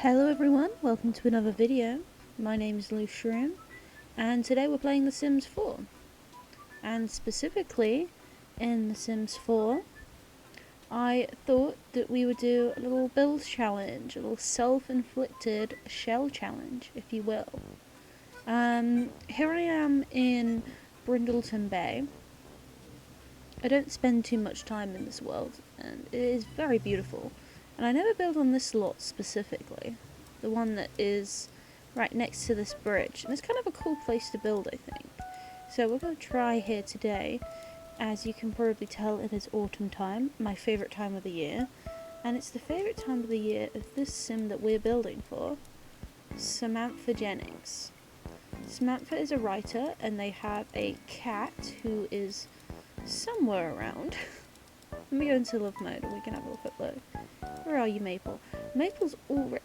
Hello everyone, welcome to another video. My name is Mistria, and today we're playing The Sims 4. And specifically, in The Sims 4, I thought that we would do a little build challenge, a little self-inflicted shell challenge, if you will. Here I am in Brindleton Bay. I don't spend too much time in this world, and it is very beautiful. And I never build on this lot specifically, the one that is right next to this bridge, and it's kind of a cool place to build, I think. So we're going to try here today. As you can probably tell, it is autumn time, my favourite time of the year, and it's the favourite time of the year of this sim that we're building for, Samantha Jennings. Samantha is a writer, and they have a cat who is somewhere around. Let me go into love mode and we can have a quick look. Where are you, Maple? Maple's all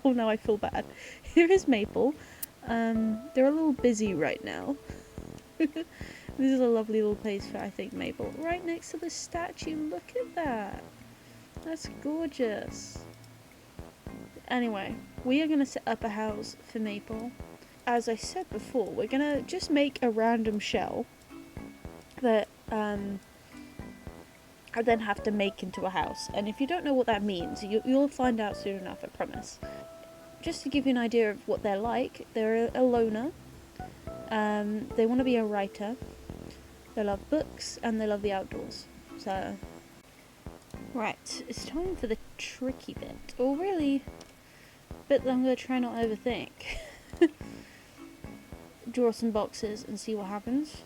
oh no, I feel bad. Here is Maple. They're a little busy right now. This is a lovely little place for, I think, Maple. Right next to the statue, look at that. That's gorgeous. Anyway, we are going to set up a house for Maple. As I said before, we're going to just make a random shell that, I then have to make into a house, and if you don't know what that means, you'll find out soon enough, I promise. Just to give you an idea of what they're like, they're a loner, they want to be a writer, they love books, and they love the outdoors. So, right, it's time for the tricky bit, or really, bit that I'm going to try not to overthink. Draw some boxes and see what happens.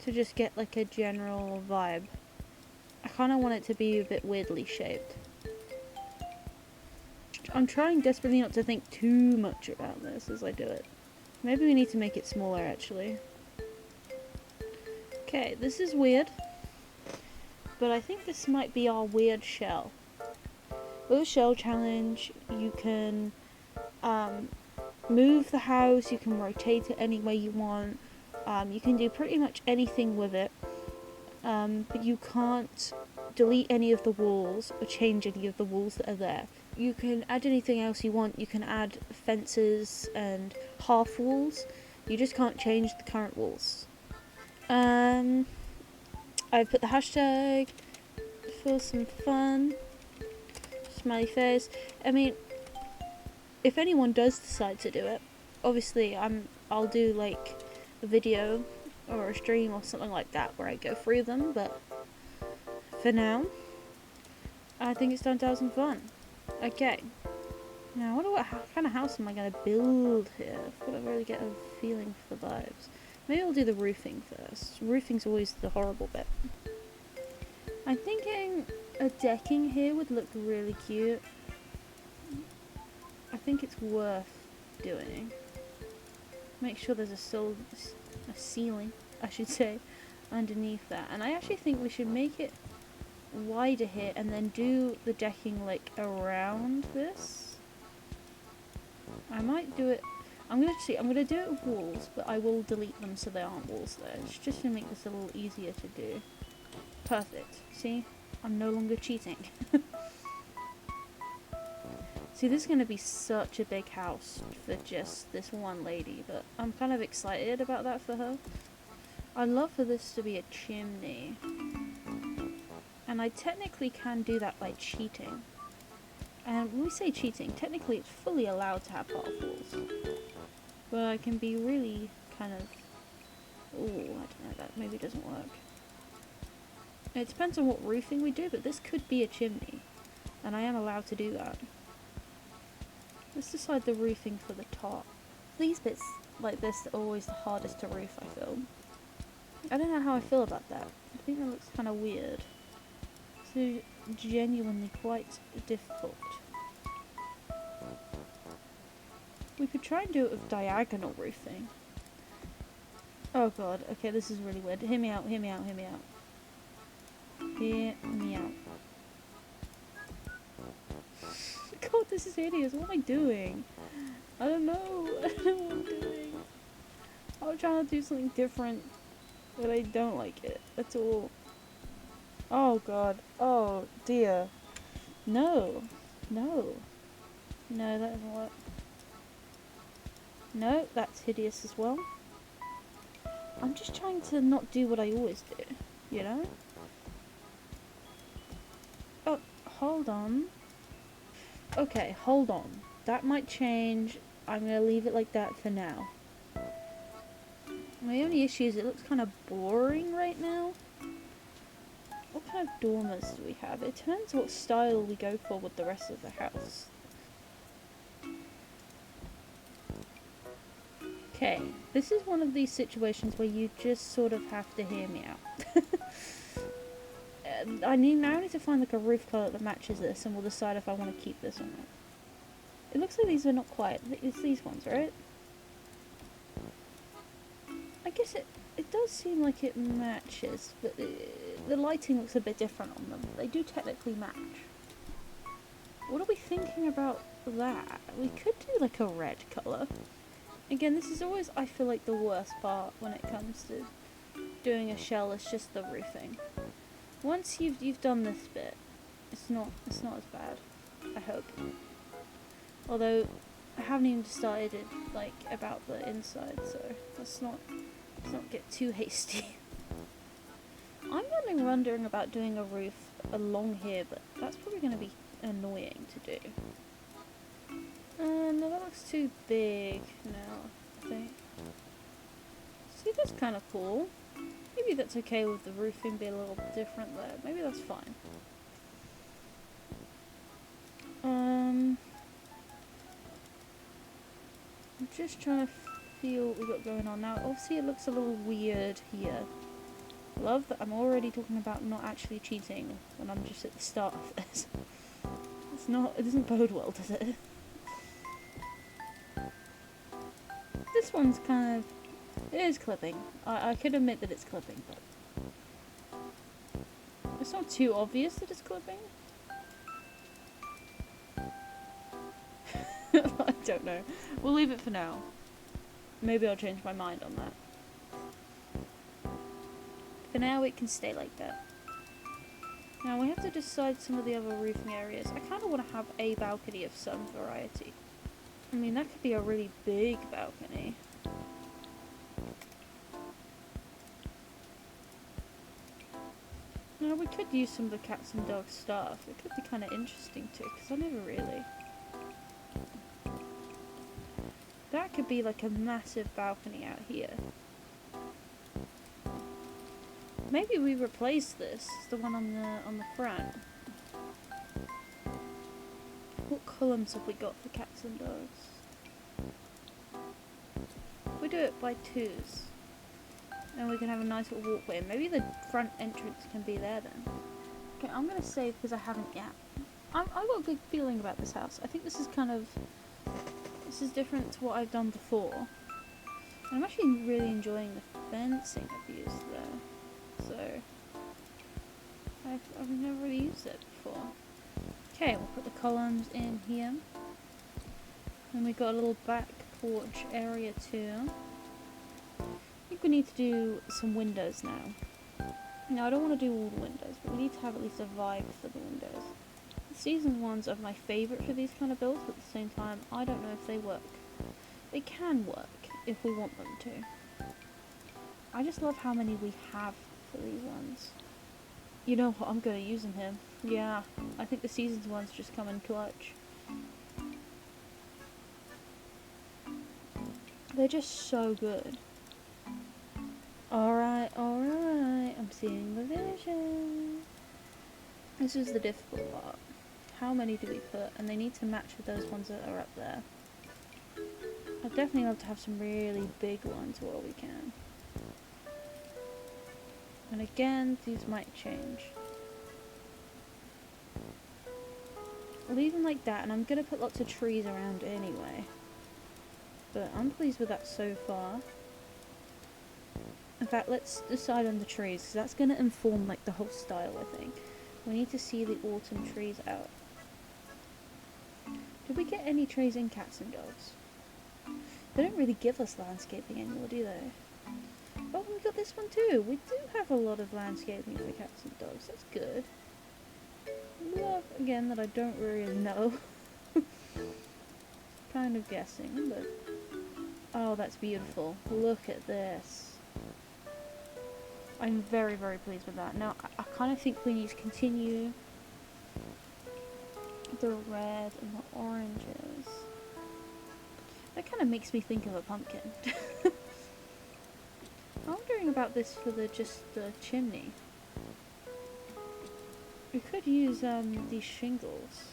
To just get like a general vibe. I kind of want it to be a bit weirdly shaped. I'm trying desperately not to think too much about this as I do it. Maybe we need to make it smaller actually. Okay, this is weird. But I think this might be our weird shell. With a shell challenge, you can move the house, you can rotate it any way you want. You can do pretty much anything with it, but you can't delete any of the walls or change any of the walls that are there. You can add anything else you want. You can add fences and half walls. You just can't change the current walls. I've put the hashtag for some fun. Smiley face. I mean, if anyone does decide to do it, obviously I'll do like a video or a stream or something like that where I go through them, but for now I think it's time to have some fun. Okay, now I wonder what kind of house am I going to build here. I've got to really get a feeling for the vibes. Maybe I'll do the roofing first. Roofing's always the horrible bit. I'm thinking a decking here would look really cute. I think it's worth doing. Make sure there's a ceiling, I should say, underneath that. And I actually think we should make it wider here and then do the decking like around this. I might do it. I'm gonna do it with walls, but I will delete them so there aren't walls there. It's just to make this a little easier to do. Perfect. See? I'm no longer cheating. See, this is going to be such a big house for just this one lady, but I'm kind of excited about that for her. I'd love for this to be a chimney. And I technically can do that by cheating. And when we say cheating, technically it's fully allowed to have half walls. But I can be really kind of... ooh, I don't know, that maybe doesn't work. It depends on what roofing we do, but this could be a chimney. And I am allowed to do that. Let's decide the roofing for the top. These bits like this are always the hardest to roof, I feel. I don't know how I feel about that. I think that looks kind of weird. So genuinely quite difficult. We could try and do it with diagonal roofing. Oh god, okay, this is really weird. Hear me out, hear me out, hear me out. Hear me out. God, this is hideous. What am I doing? I don't know. I don't know what I'm doing. I'm trying to do something different, but I don't like it. That's all. Oh god. Oh dear. No. No. No, that doesn't work. No, that's hideous as well. I'm just trying to not do what I always do, you know? Oh, hold on. Okay, hold on. That might change. I'm gonna leave it like that for now. My only issue is it looks kind of boring right now. What kind of dormers do we have? It depends what style we go for with the rest of the house. Okay, this is one of these situations where you just sort of have to hear me out. I now need to find like a roof colour that matches this, and we'll decide if I want to keep this or not. It looks like these are not quite. It's these ones, right? I guess it does seem like it matches, but the lighting looks a bit different on them. They do technically match. What are we thinking about that? We could do like a red colour. Again, this is always, I feel like, the worst part when it comes to doing a shell. It's just the roofing. Once you've done this bit, it's not as bad. I hope. Although I haven't even decided like about the inside, so let's not get too hasty. I'm wondering about doing a roof along here, but that's probably going to be annoying to do. No, that looks too big now, I think. See, that's kind of cool. Maybe that's okay with the roofing being a little different there. Maybe that's fine. I'm just trying to feel what we got going on now. Obviously, it looks a little weird here. Love that I'm already talking about not actually cheating when I'm just at the start of this. It doesn't bode well, does it? This one's kind of, it is clipping. I could admit that it's clipping, but it's not too obvious that it's clipping. I don't know. We'll leave it for now. Maybe I'll change my mind on that. For now, it can stay like that. Now we have to decide some of the other roofing areas. I kind of want to have a balcony of some variety. I mean, that could be a really big balcony. Now we could use some of the cats and dogs stuff. It could be kind of interesting too, because I never really... That could be like a massive balcony out here. Maybe we replace this, the one on the front. What columns have we got for cats and dogs? We do it by twos. And we can have a nice little walkway. Maybe the front entrance can be there then. Okay, I'm gonna save because I haven't yet. I've got a good feeling about this house. I think this is kind of... This is different to what I've done before. And I'm actually really enjoying the fencing I've used there. So... I've never really used it before. Okay, we'll put the columns in here. And we've got a little back porch area too. I think we need to do some windows now. Now I don't want to do all the windows, but we need to have at least a vibe for the windows. The season ones are my favourite for these kind of builds, but at the same time I don't know if they work. They can work if we want them to. I just love how many we have for these ones. You know what, I'm going to use them here. Yeah, I think the seasons ones just come in clutch. They're just so good. Alright, I'm seeing the vision. This is the difficult part. How many do we put? And they need to match with those ones that are up there. I'd definitely love to have some really big ones while we can. And again, these might change. I'll leave them like that, and I'm going to put lots of trees around anyway. But I'm pleased with that so far. In fact, let's decide on the trees, because that's going to inform like the whole style, I think. We need to see the autumn trees out. Did we get any trees in cats and dogs? They don't really give us landscaping anymore, do they? Oh, we got this one too. We do have a lot of landscaping for cats and dogs. That's good. Love, again, that I don't really know. Kind of guessing, but... Oh, that's beautiful. Look at this. I'm very, very pleased with that. Now, I kind of think we need to continue the red and the oranges. That kind of makes me think of a pumpkin. I'm wondering about this for just the chimney. We could use these shingles.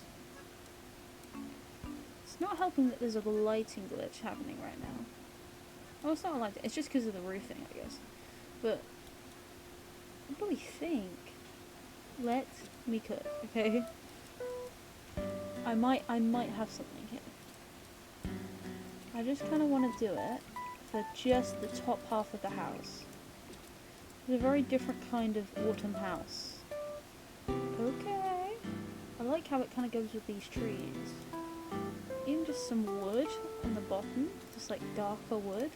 It's not helping that there's a lighting glitch happening right now. Oh, it's not a lighting, it's just because of the roofing, I guess. But what do we think? Let me cook, okay? I might have something here. I just kind of want to do it for just the top half of the house. It's a very different kind of autumn house. Okay. I like how it kind of goes with these trees. Even just some wood on the bottom, just like darker wood.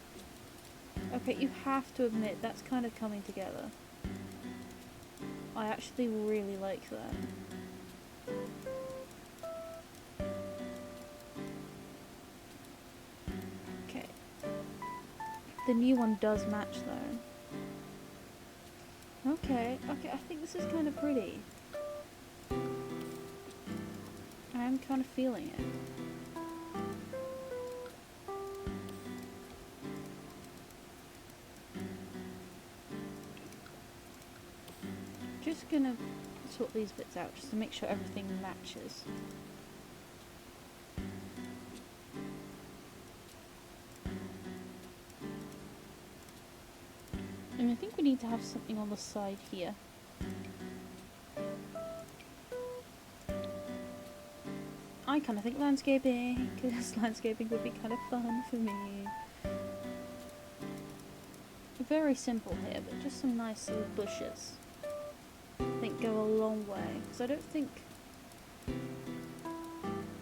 Okay, you have to admit that's kind of coming together. I actually really like that. Okay. The new one does match though. Okay, I think this is kind of pretty. I am kind of feeling it. Just gonna sort these bits out just to make sure everything matches. And I think we need to have something on the side here. I kind of think landscaping, because landscaping would be kind of fun for me. Very simple here, but just some nice little bushes. I think go a long way, because I don't think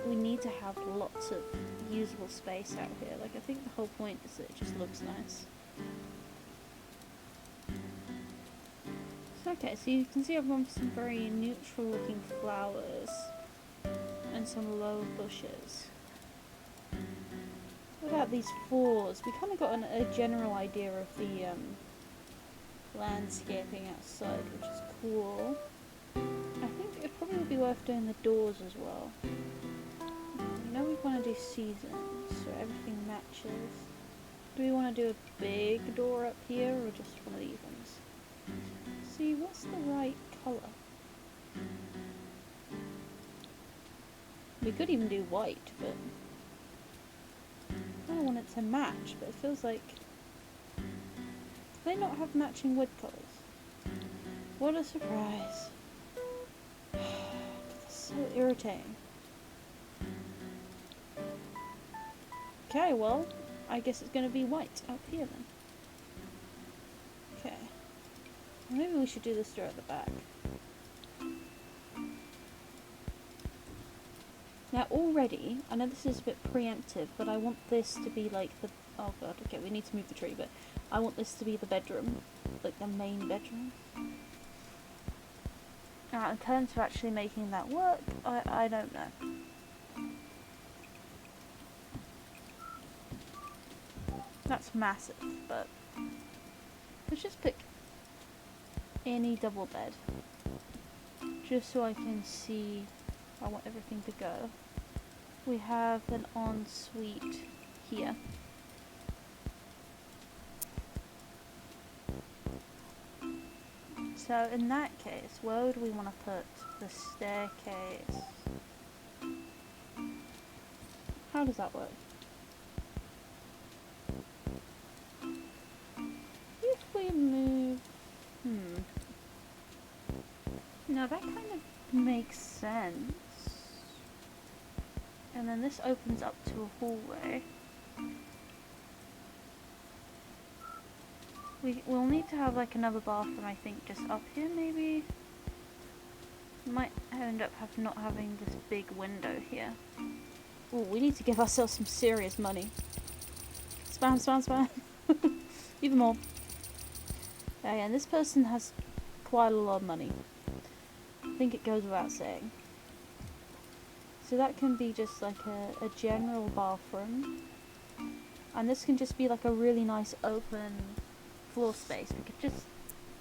we need to have lots of usable space out here. Like, I think the whole point is that it just looks nice. So, okay, so you can see I've gone for some very neutral looking flowers and some low bushes. What about these floors? We kind of got a general idea of the landscaping outside, which is cool. I think it probably would be worth doing the doors as well. You know we want to do seasons, so everything matches. Do we want to do a big door up here, or just one of these ones? See, what's the right colour? We could even do white, but I don't want it to match, but it feels like... Do they not have matching wood colours? What a surprise. That's so irritating. Okay, well, I guess it's going to be white up here then. Okay. Maybe we should do this door at the back. Now already, I know this is a bit preemptive, but I want this to be like the... Oh god, okay, we need to move the tree, but I want this to be the bedroom. Like the main bedroom. Now, in terms of actually making that work, I don't know. That's massive, but... Let's just pick any double bed. Just so I can see how I want everything to go. We have an ensuite here. So in that case, where would we want to put the staircase? How does that work? If we move... No, that kind of makes sense. And then this opens up to a hallway. We'll need to have like another bathroom, I think, just up here maybe. Might end up not having this big window here. Oh, we need to give ourselves some serious money. Spam, spam, spam. Even more. Oh yeah, and this person has quite a lot of money. I think it goes without saying. So that can be just like a general bathroom. And this can just be like a really nice open floor space. We could just,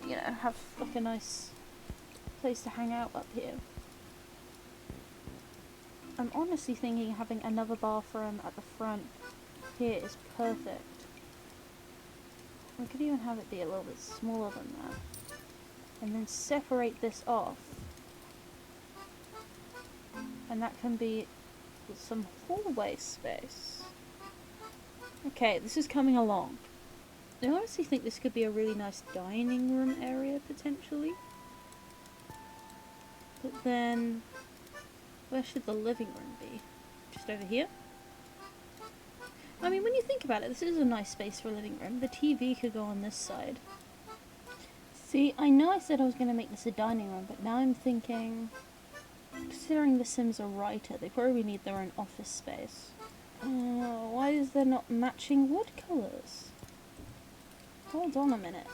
you know, have like a nice place to hang out up here. I'm honestly thinking having another bathroom at the front here is perfect. We could even have it be a little bit smaller than that. And then separate this off. And that can be some hallway space. Okay, this is coming along. I honestly think this could be a really nice dining room area, potentially. But then, where should the living room be? Just over here? I mean, when you think about it, this is a nice space for a living room. The TV could go on this side. See, I know I said I was going to make this a dining room, but now I'm thinking, considering the Sims are writer, they probably need their own office space. Why is there not matching wood colours? Hold on a minute.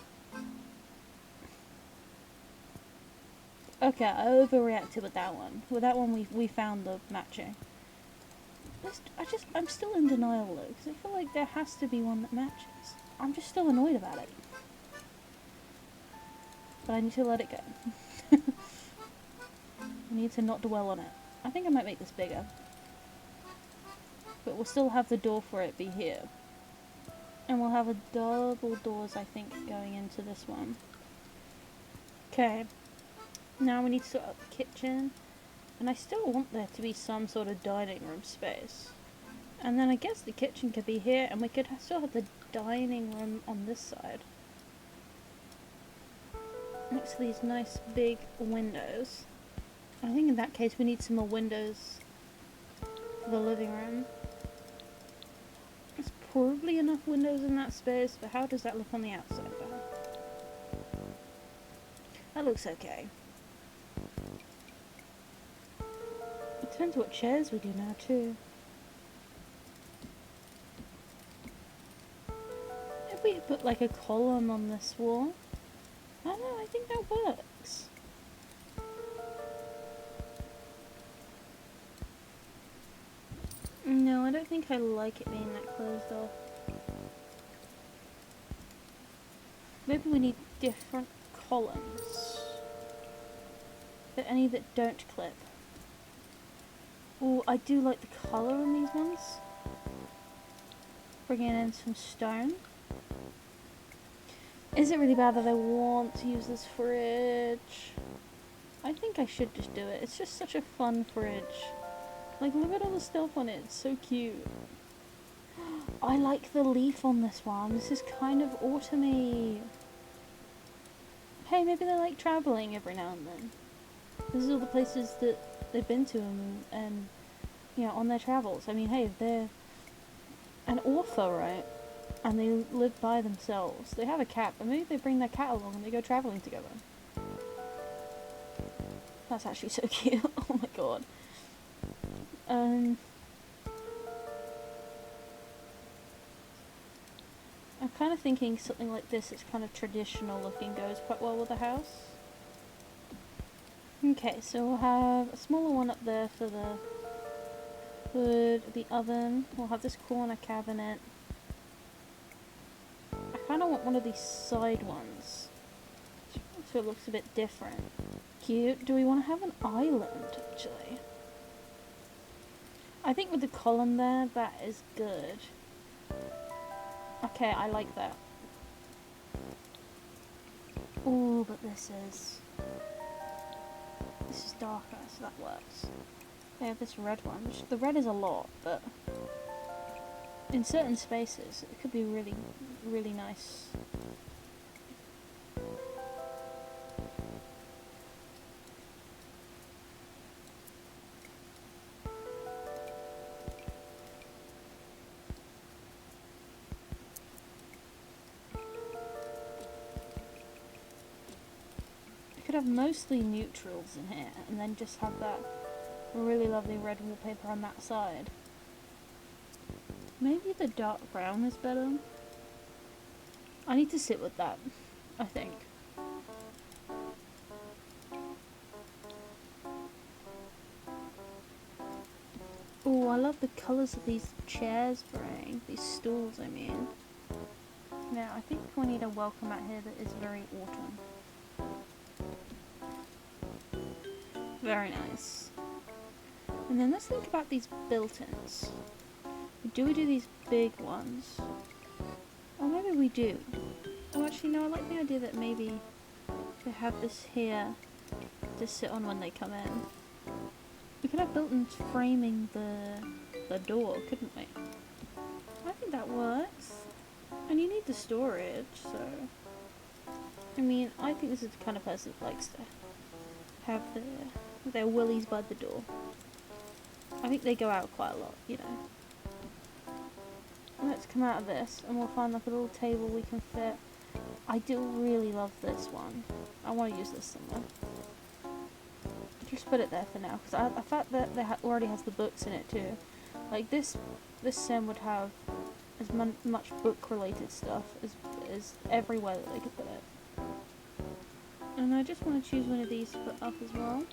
Okay, I overreacted with that one. With that one, we found the matching. I'm still in denial though, because I feel like there has to be one that matches. I'm just still annoyed about it. But I need to let it go. I need to not dwell on it. I think I might make this bigger. But we'll still have the door for it be here. And we'll have a double doors, I think, going into this one. Okay. Now we need to sort out the kitchen. And I still want there to be some sort of dining room space. And then I guess the kitchen could be here, and we could still have the dining room on this side. Next to these nice big windows. I think in that case we need some more windows for the living room. There's probably enough windows in that space, but how does that look on the outside though? That looks okay. It depends what chairs we do now too. If we put like a column on this wall, I don't know, I think that works. No, I don't think I like it being that closed off. Maybe we need different columns. But any that don't clip. Oh, I do like the colour on these ones. Bringing in some stone. Is it really bad that I want to use this fridge? I think I should just do it. It's just such a fun fridge. Like, look at all the stuff on it. It's so cute. I like the leaf on this one. This is kind of autumny. Hey, maybe they like travelling every now and then. This is all the places that they've been to and you know, on their travels. I mean, hey, if they're an author, right? And they live by themselves. They have a cat, but maybe they bring their cat along and they go travelling together. That's actually so cute. Oh my god. I'm kind of thinking something like this, it's kind of traditional looking, goes quite well with the house. Okay, so we'll have a smaller one up there for the hood, the oven. We'll have this corner cabinet. I kind of want one of these side ones, so it looks a bit different. Cute. Do we want to have an island, actually? I think with the column there, that is good. Okay, I like that. Ooh, but this is darker, so that works. They have this red one, which the red is a lot, but in certain spaces it could be really, really nice. Could have mostly neutrals in here and then just have that really lovely red wallpaper on that side. Maybe the dark brown is better. I need to sit with that. I think. Oh, I love the colours of these chairs bring. These stools, I mean. Now, I think we need a welcome mat here that is very autumn. Very nice. And then let's think about these built-ins. Do we do these big ones? Or maybe we do. Oh, actually, no, I like the idea that maybe they have this here to sit on when they come in. We could have built-ins framing the door, couldn't we? I think that works. And you need the storage, so... I mean, I think this is the kind of person that likes to have their willies by the door. I think they go out quite a lot, you know. Let's come out of this and we'll find like a little table we can fit. I do really love this one. I want to use this somewhere. Just put it there for now, because the fact that they already has the books in it too. Like this sim would have as much book related stuff as everywhere that they could put it. And I just want to choose one of these to put up as well.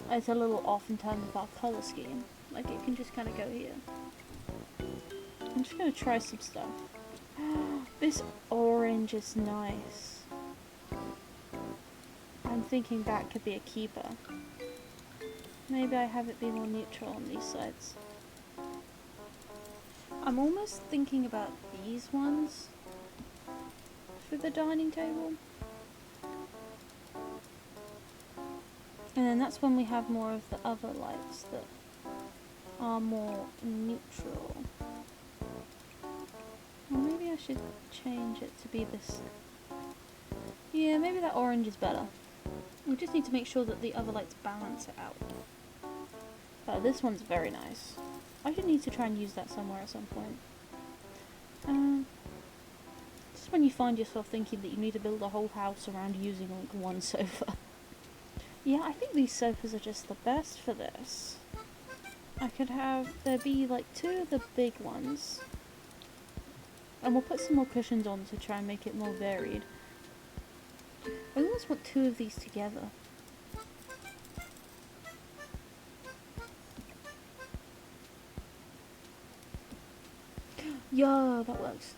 It's a little off in terms of our colour scheme. Like it can just kind of go here. I'm just going to try some stuff. This orange is nice. I'm thinking that could be a keeper. Maybe I have it be more neutral on these sides. I'm almost thinking about these ones for the dining table. And then that's when we have more of the other lights that are more neutral. Or maybe I should change it to be this. Yeah, maybe that orange is better. We just need to make sure that the other lights balance it out. But this one's very nice. I should need to try and use that somewhere at some point. Just when you find yourself thinking that you need to build a whole house around using like one sofa. Yeah, I think these sofas are just the best for this. I could have there be like 2 of the big ones. And we'll put some more cushions on to try and make it more varied. I almost want 2 of these together. Yeah, that works.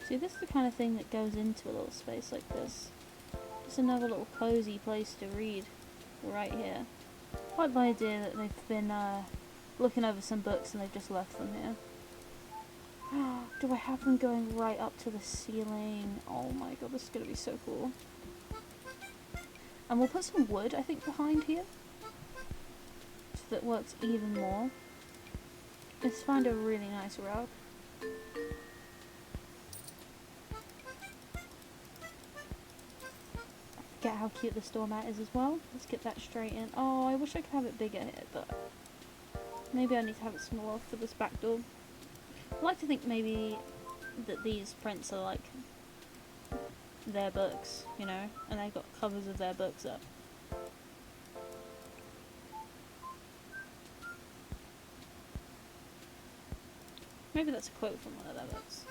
See, this is the kind of thing that goes into a little space like this. Just another little cozy place to read right here. I like the idea that they've been looking over some books and they've just left them here. Do I have them going right up to the ceiling? Oh my god, this is going to be so cool. And we'll put some wood, I think, behind here. So that works even more. Let's find a really nice rug. Get how cute this doormat is as well. Let's get that straight in. Oh, I wish I could have it bigger here, but maybe I need to have it smaller for this back door. I like to think maybe that these prints are like their books, you know, and they've got covers of their books up. Maybe that's a quote from one of their books.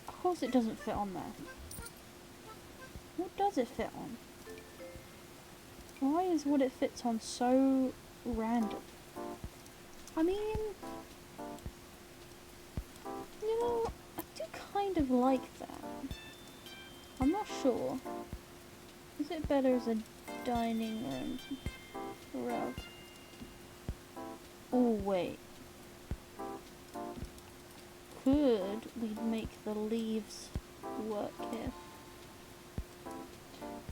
Of course it doesn't fit on there. What does it fit on? Why is what it fits on so random? I mean, you know, I do kind of like that. I'm not sure. Is it better as a dining room rug? Oh wait. Could we make the leaves work here?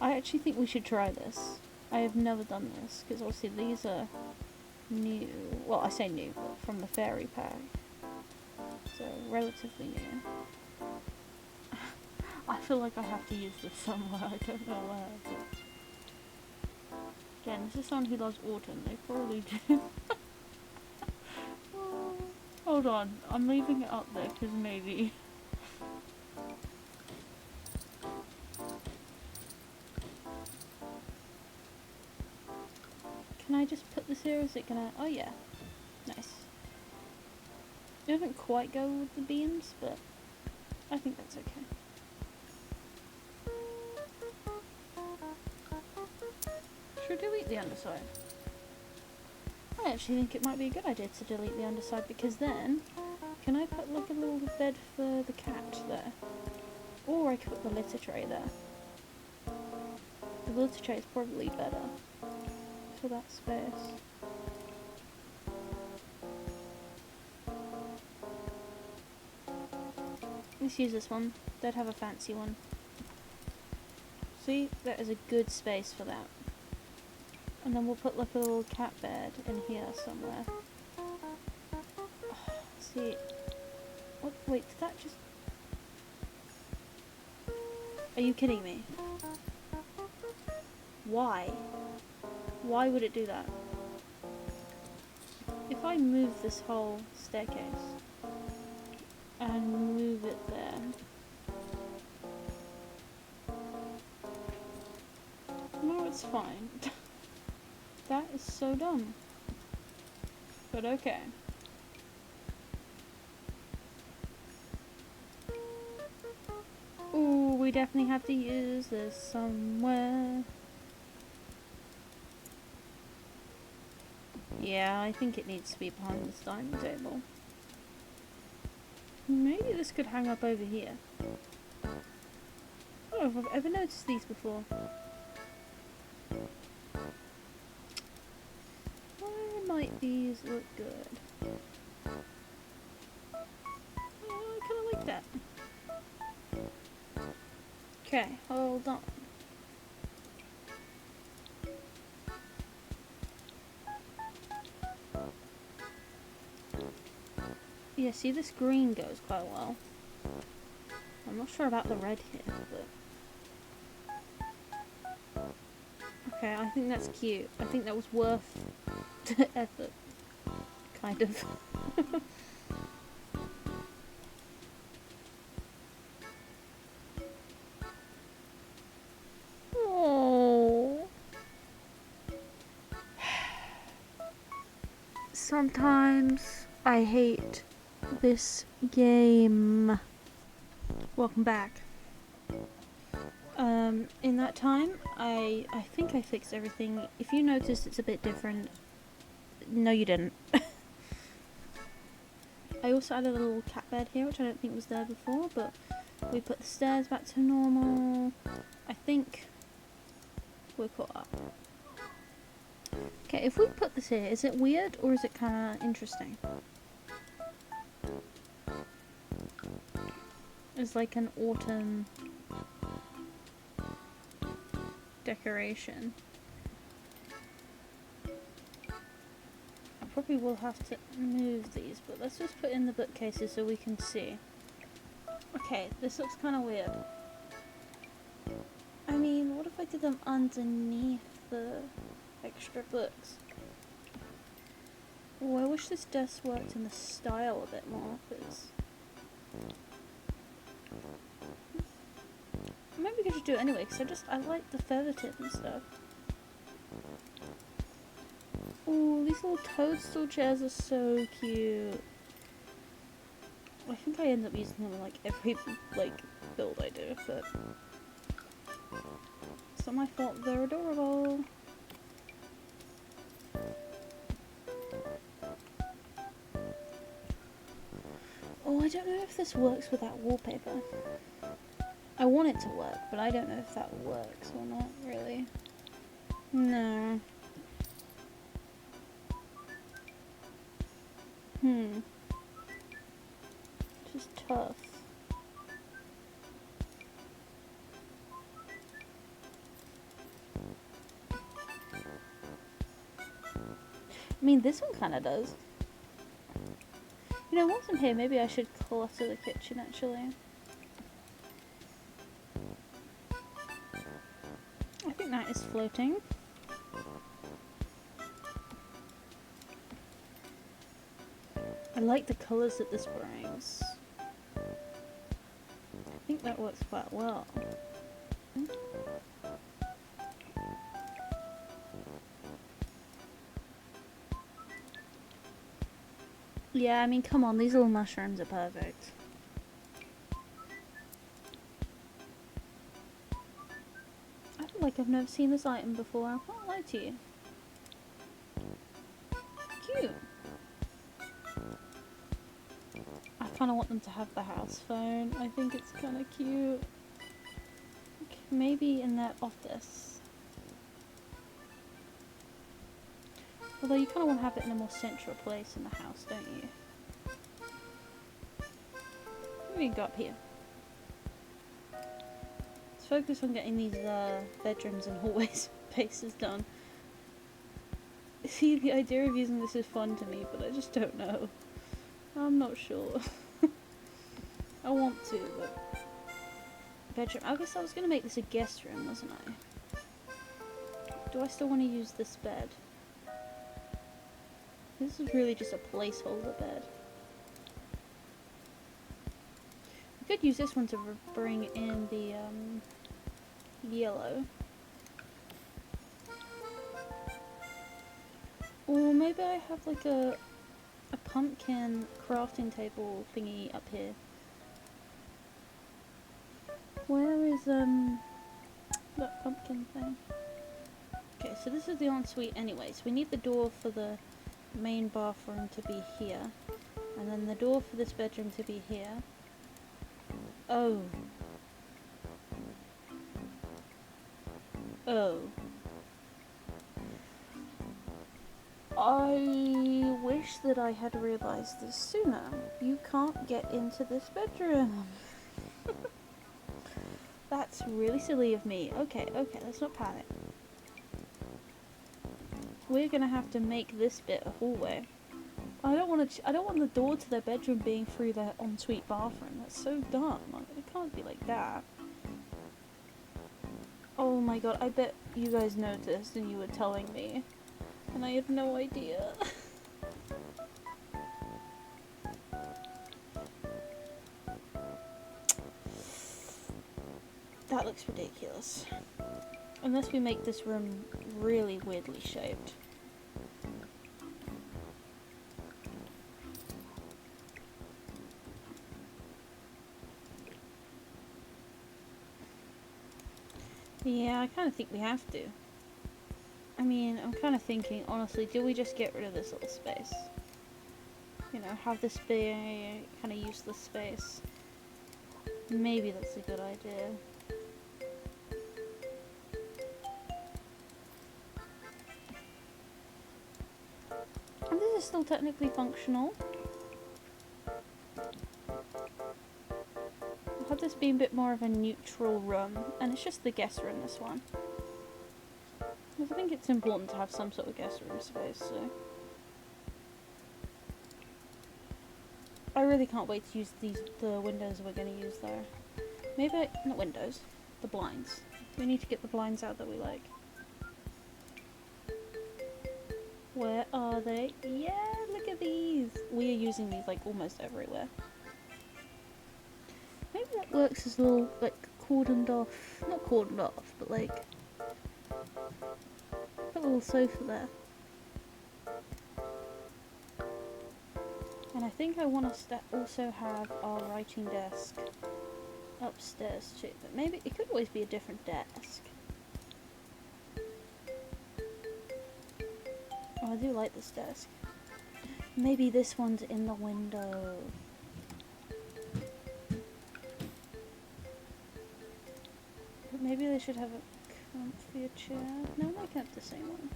I actually think we should try this. I have never done this, because obviously these are new. Well, I say new, but from the fairy pack. So, relatively new. I feel like I have to use this somewhere, I don't know where. But again, this is someone who loves autumn, they probably do. Hold on, I'm leaving it up there, because maybe. Can I just put this here, or is it gonna... Oh yeah. Nice. It doesn't quite go with the beams, but I think that's okay. Should we delete the underside? I actually think it might be a good idea to delete the underside, because then, can I put like a little bed for the cat there? Or I could put the litter tray there. The litter tray is probably better for that space. Let's use this one. Don't have a fancy one. See, that is a good space for that. And then we'll put like a little cat bed in here somewhere. See, what? Wait, did that just? Are you kidding me? Why? Why would it do that? If I move this whole staircase and move it there. No, it's fine. That is so dumb. But okay. Ooh, we definitely have to use this somewhere. Yeah, I think it needs to be behind this dining table. Maybe this could hang up over here. I don't know if I've ever noticed these before. Why might these look good? I kinda like that. Okay, hold on. Yeah, see, this green goes quite well. I'm not sure about the red here, but... Okay, I think that's cute. I think that was worth the effort. Kind of. Oh. Sometimes I hate this game. Welcome back. In that time, I think I fixed everything. If you noticed it's a bit different, no you didn't. I also added a little cat bed here, which I don't think was there before, but we put the stairs back to normal. I think we're caught up. Okay, if we put this here, is it weird or is it kind of interesting? It's like an autumn decoration. I probably will have to move these, but let's just put in the bookcases so we can see. Okay, this looks kind of weird. I mean, what if I did them underneath the extra books? Oh, I wish this desk worked in the style a bit more, because... Maybe we could do it anyway, because I like the feather tip and stuff. Ooh, these little toadstool chairs are so cute. I think I end up using them in like every build I do, but it's not my fault, they're adorable. Oh, I don't know if this works with that wallpaper. I want it to work, but I don't know if that works or not, really. No. Just tough. I mean, this one kind of does. You know, once I'm here, maybe I should clutter the kitchen, actually. I think that is floating. I like the colours that this brings. I think that works quite well. Yeah, I mean, come on, these little mushrooms are perfect. like I've never seen this item before, I can't lie to you. Cute. I kind of want them to have the house phone. I think it's kind of cute. Maybe in their office. Although you kind of want to have it in a more central place in the house, don't you? What do we got here? Let's focus on getting these bedrooms and hallway spaces done. See, the idea of using this is fun to me, but I just don't know. I'm not sure. I want to, but... Bedroom. I guess I was going to make this a guest room, wasn't I? Do I still want to use this bed? This is really just a placeholder bed. We could use this one to bring in the yellow. Or maybe I have like a pumpkin crafting table thingy up here. Where is that pumpkin thing? Okay, so this is the ensuite anyway, so we need the door for the main bathroom to be here, and then the door for this bedroom to be here. Oh. Oh. I wish that I had realised this sooner. You can't get into this bedroom. That's really silly of me. Okay, let's not panic. We're gonna have to make this bit a hallway. I don't want the door to their bedroom being through their ensuite bathroom. That's so dumb. It can't be like that. Oh my god, I bet you guys noticed and you were telling me. And I had no idea. That looks ridiculous. Unless we make this room really weirdly shaped. Yeah, I kind of think we have to. I mean, I'm kind of thinking, honestly, do we just get rid of this little space? You know, have this be a kind of useless space. Maybe that's a good idea. And this is still technically functional. I'll have this be a bit more of a neutral room, and it's just the guest room, this one. Because I think it's important to have some sort of guest room space, so... I really can't wait to use the windows we're going to use there. Maybe not windows, the blinds. We need to get the blinds out that we like. Where are they? Yeah, look at these! We are using these like almost everywhere. Maybe that works as a little, like, cordoned off, not cordoned off, but like, a little sofa there. And I think I want to also have our writing desk upstairs too, but maybe it could always be a different desk. Oh, I do like this desk. Maybe this one's in the window. But maybe they should have a comfier chair. No, I can have the same one.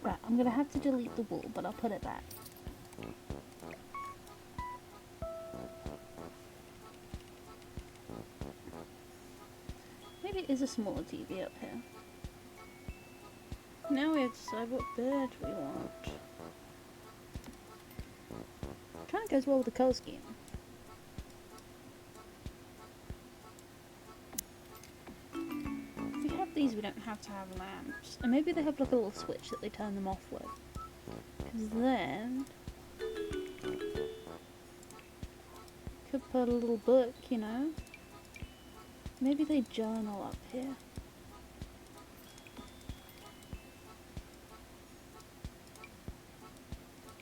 Right, I'm gonna have to delete the wall, but I'll put it back. Maybe it is a smaller TV up here. Now we have to decide what bed we want. Kinda goes well with the colour scheme. If we have these, we don't have to have lamps. And maybe they have like a little switch that they turn them off with. Because then... could put a little book, you know? Maybe they journal up here.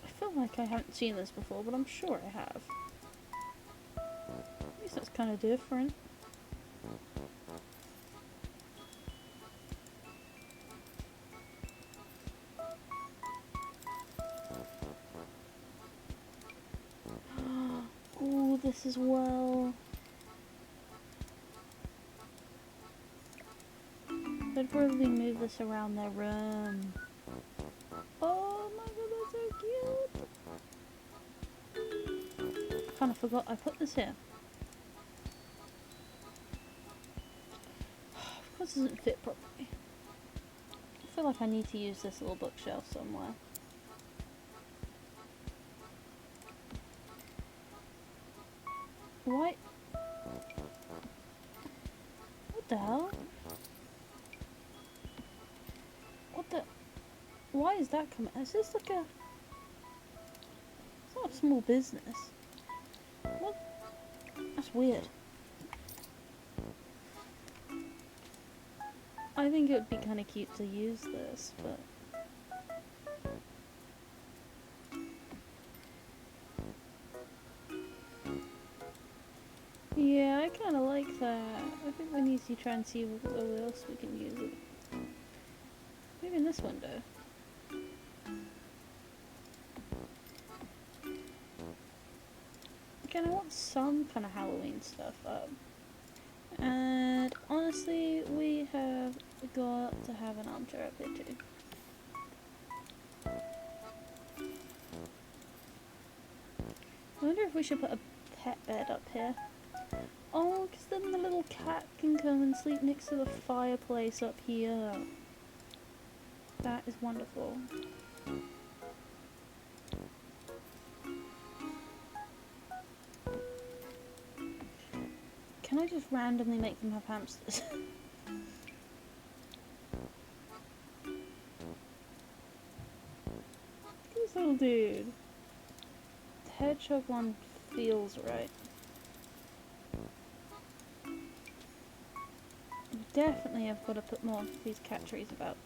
I feel like I haven't seen this before, but I'm sure I have. At least that's kind of different. Ooh, this as well. They'd probably move this around their room. Oh my god, that's so cute! I kind of forgot I put this here. Of course it doesn't fit properly. I feel like I need to use this little bookshelf somewhere. Why? What the hell? What the? Why is that coming? Is this like a... It's not a small business. What? That's weird. I think it would be kind of cute to use this, but... Yeah, I kind of like that. I think we need to try and see where else we can use it. Maybe in this window. Again, I want some kind of Halloween stuff up. And honestly, we have got to have an armchair up here too. I wonder if we should put a pet bed up here. Oh, because then the little cat can come and sleep next to the fireplace up here. That is wonderful. Can I just randomly make them have hamsters? This little dude. The hedgehog one feels right. Definitely I've got to put more of these cat trees about.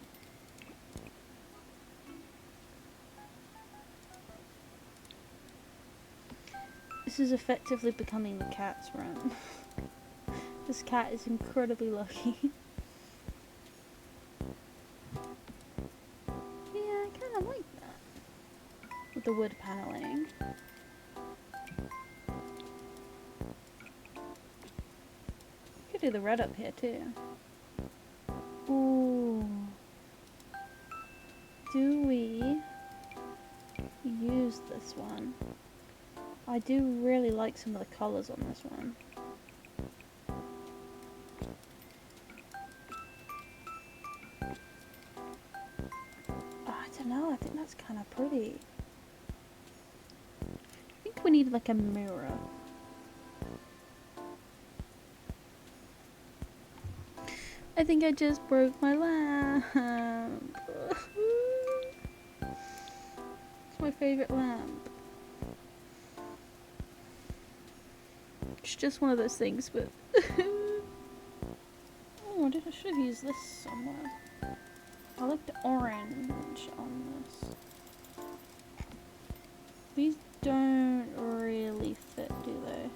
This is effectively becoming the cat's room. This cat is incredibly lucky. Yeah, I kind of like that. With the wood paneling. Could do the red up here too. Ooh. Do we use this one? I do really like some of the colours on this one. I don't know, I think that's kind of pretty. I think we need like a mirror. I think I just broke my lamp. It's my favourite lamp. It's just one of those things, but... Oh, I should have used this somewhere. I like the orange on this. These don't really fit, do they?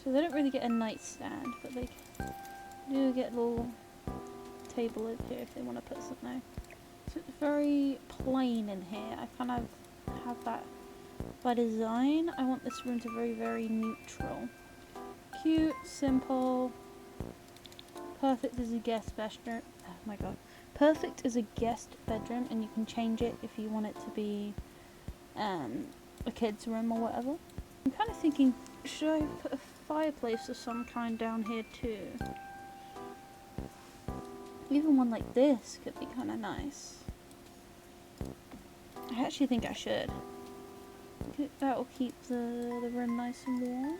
So they don't really get a nightstand, but they do get a little table over here if they want to put something. So it's very plain in here. I kind of have that by design. I want this room to be very, very neutral. Cute, simple, perfect as a guest bedroom. Oh my god. Perfect as a guest bedroom, and you can change it if you want it to be a kid's room or whatever. I'm kind of thinking, should I put a fireplace of some kind down here too? Even one like this could be kind of nice. I actually think I should. That will keep the room nice and warm.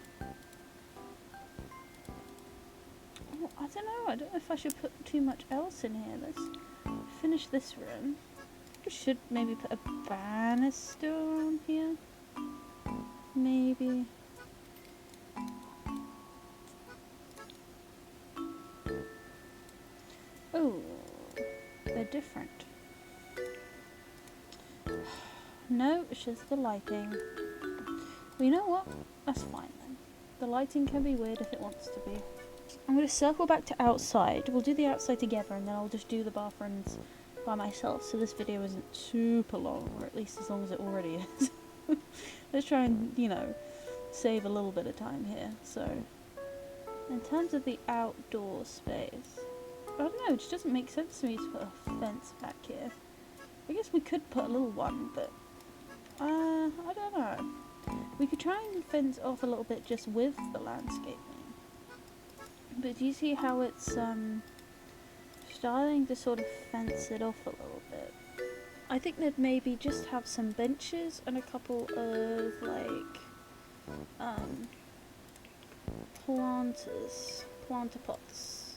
Oh, I don't know. I don't know if I should put too much else in here. Let's finish this room. I should maybe put a banister on here. Maybe. Oh, they're different. No, it's just the lighting. Well, you know what? That's fine then. The lighting can be weird if it wants to be. I'm going to circle back to outside. We'll do the outside together and then I'll just do the bathrooms by myself, so this video isn't super long, or at least as long as it already is. Let's try and, you know, save a little bit of time here. So, in terms of the outdoor space, I don't know, it just doesn't make sense to me to put a fence back here. I guess we could put a little one, but I don't know. We could try and fence off a little bit just with the landscaping. But do you see how it's starting to sort of fence it off a little bit? I think they'd maybe just have some benches and a couple of like planter pots.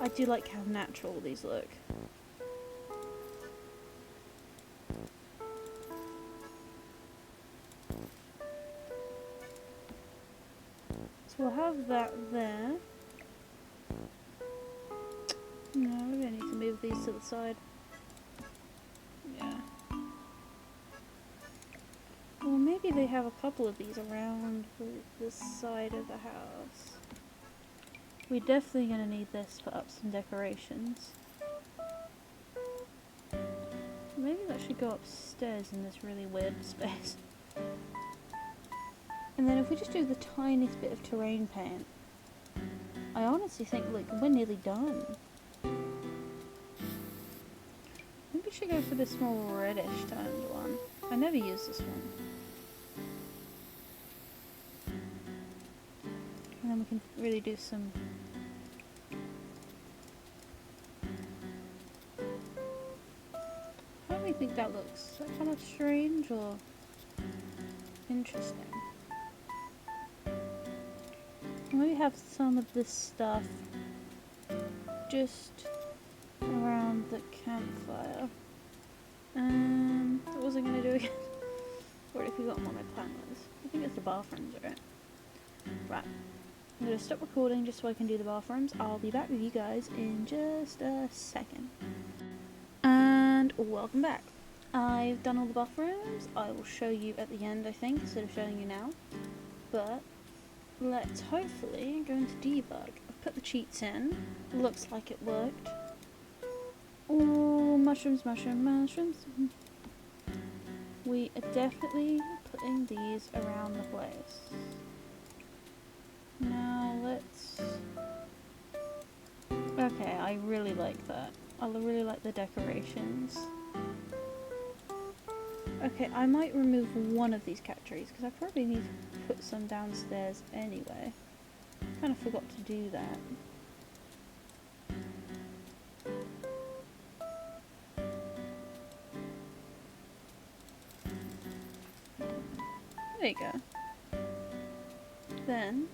I do like how natural these look. So we'll have that there. No, we don't need to move these to the side. Yeah. Well, maybe they have a couple of these around the side of the house. We're definitely going to need this to put up some decorations. Maybe that should go upstairs in this really weird space. And then if we just do the tiniest bit of terrain paint, I honestly think, like, we're nearly done. Maybe we should go for this more reddish toned one. I never use this one. And then we can really do some... How do we think that looks? Is that kind of strange or interesting? Maybe have some of this stuff just around the campfire. What was I going to do again? Already forgotten what my plan was. I think it's the bathrooms, right? Right. I'm going to stop recording just so I can do the bathrooms. I'll be back with you guys in just a second. And welcome back. I've done all the bathrooms. I will show you at the end, I think, instead of showing you now. But let's hopefully go into debug. I've put the cheats in. Looks like it worked. Oh, mushrooms, mushrooms. We are definitely putting these around the place. Now let's... Okay, I really like that. I really like the decorations. Okay, I might remove one of these cat trees because I probably need to put some downstairs anyway. Kind of forgot to do that. There you go. Then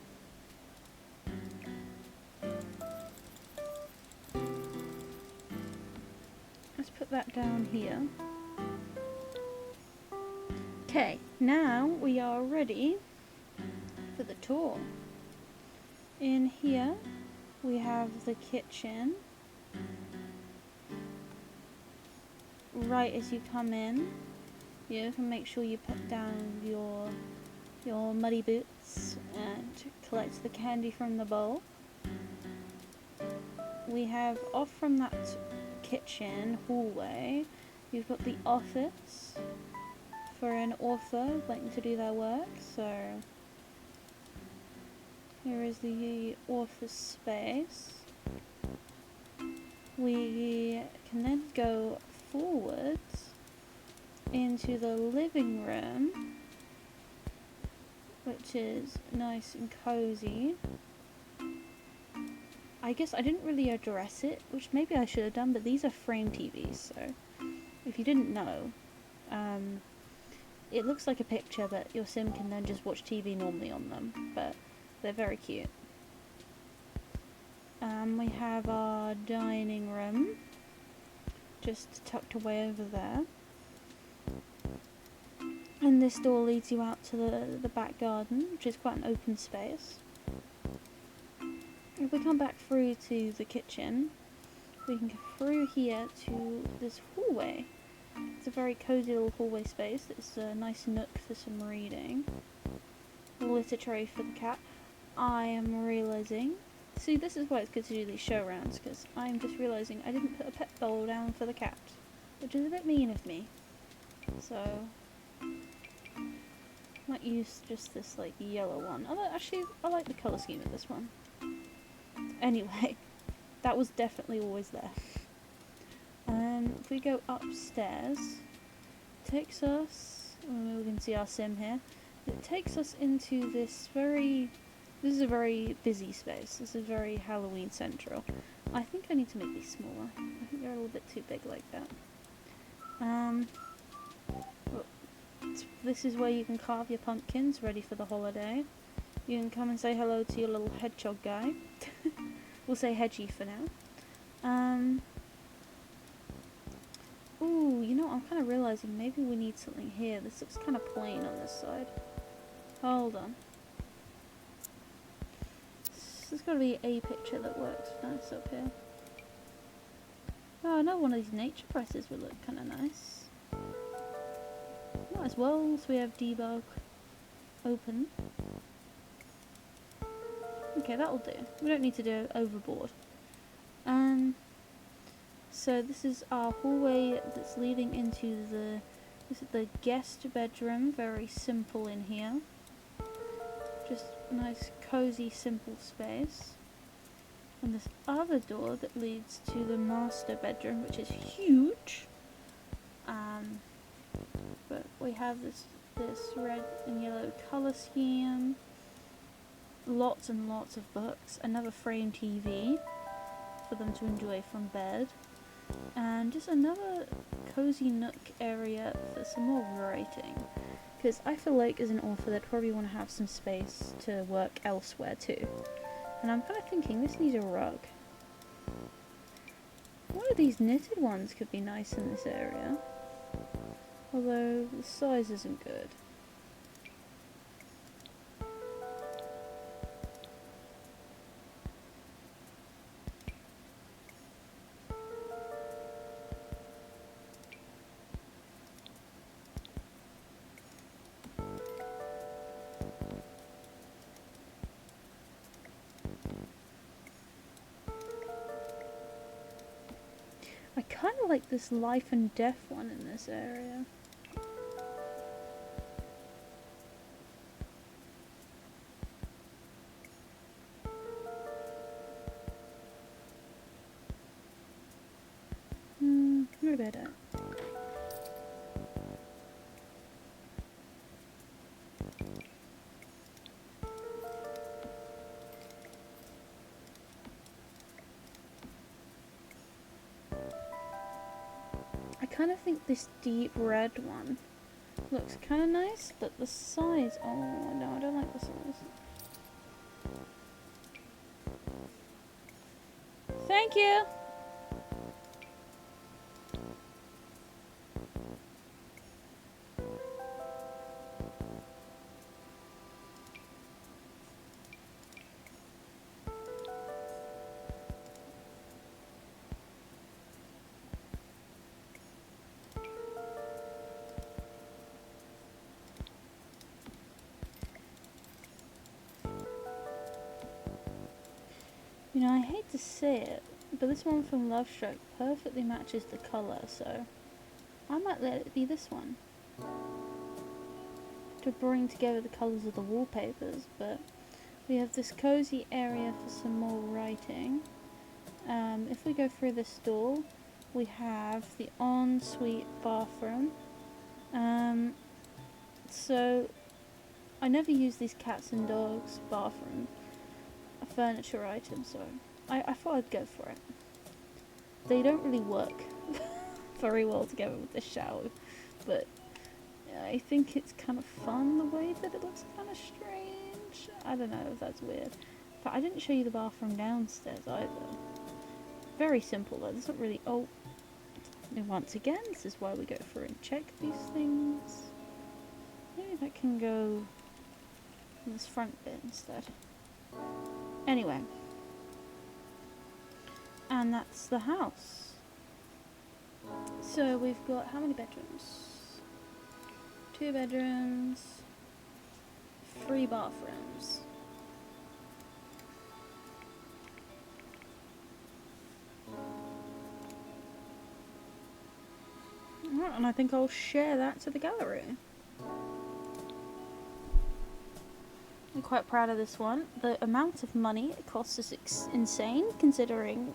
let's put that down here. Okay, now we are ready for the tour. In here we have the kitchen. Right as you come in, you can make sure you put down your muddy boots and collect the candy from the bowl. We have off from that kitchen hallway, you've got the office for an author waiting to do their work. So here is the office space. We can then go forwards into the living room, which is nice and cozy. I guess I didn't really address it, which maybe I should have done, but these are frame TVs, so if you didn't know, it looks like a picture, but your sim can then just watch TV normally on them, but they're very cute. We have our dining room, just tucked away over there. And this door leads you out to the back garden, which is quite an open space. If we come back through to the kitchen, we can go through here to this hallway. It's a very cozy little hallway space. It's a nice nook for some reading. A litter tray for the cat. I am realising See, this is why it's good to do these show rounds, because I'm just realising I didn't put a pet bowl down for the cat, which is a bit mean of me. So, might use just this like yellow one. Although actually, I like the colour scheme of this one. Anyway, that was definitely always there. If we go upstairs, it takes us. We can see our sim here. It takes us into this very. This is a very busy space. This is very Halloween central. I think I need to make these smaller. I think they're a little bit too big like that. Well, this is where you can carve your pumpkins ready for the holiday. You can come and say hello to your little hedgehog guy. We'll say Hedgie for now. Ooh, you know, I'm kind of realising maybe we need something here. This looks kind of plain on this side. Hold on. There's got to be a picture that works nice up here. Oh, I know one of these nature presses would look kind of nice. Might as well, so we have debug open. Okay, that'll do. We don't need to do it overboard. So this is our hallway that's leading into this is the guest bedroom. Very simple in here. Just nice, cozy, simple space. And this other door that leads to the master bedroom, which is huge. But we have this red and yellow colour scheme. Lots and lots of books. Another frame TV for them to enjoy from bed. And just another cozy nook area for some more writing. Because I feel like as an author they'd probably want to have some space to work elsewhere too. And I'm kind of thinking this needs a rug. One of these knitted ones could be nice in this area. Although the size isn't good. I kind of like this life and death one in this area. Maybe I don't. I kind of think this deep red one looks kind of nice, but the size, oh no, I don't like the size. Thank you! You know, I hate to say it, but this one from Love Stroke perfectly matches the colour, so I might let it be this one. To bring together the colours of the wallpapers, but we have this cozy area for some more writing. If we go through this door, we have the ensuite bathroom. So I never use these cats and dogs bathroom furniture items, so I thought I'd go for it. They don't really work very well together with this shower, but I think it's kind of fun the way that it looks kind of strange. I don't know if that's weird. But I didn't show you the bathroom downstairs either. Very simple though, there's not really... Oh, and once again, this is why we go through and check these things. Maybe that can go in this front bit instead. Anyway. And that's the house. So we've got how many bedrooms? 2 bedrooms, 3 bathrooms. And I think I'll share that to the gallery. I'm quite proud of this one. The amount of money it costs is insane, considering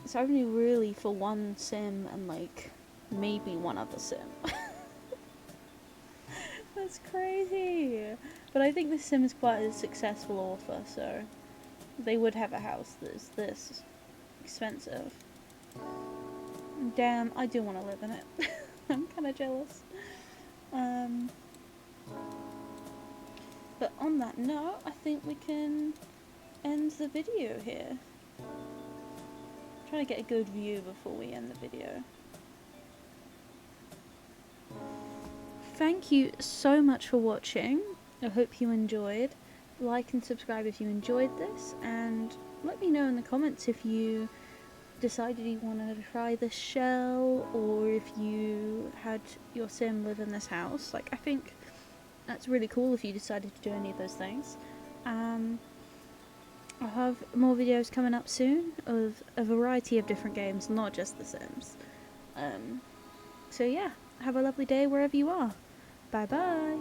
it's only really for one sim and like maybe one other sim. That's crazy. But I think this sim is quite a successful author, so they would have a house that's this expensive. Damn, I do want to live in it. I'm kind of jealous. But on that note, I think we can end the video here. I'm trying to get a good view before we end the video. Thank you so much for watching. I hope you enjoyed. Like and subscribe if you enjoyed this, and let me know in the comments if you decided you wanted to try this shell, or if you had your sim live in this house. Like, I think that's really cool if you decided to do any of those things. I'll have more videos coming up soon of a variety of different games, not just The Sims. So yeah, have a lovely day wherever you are. Bye bye!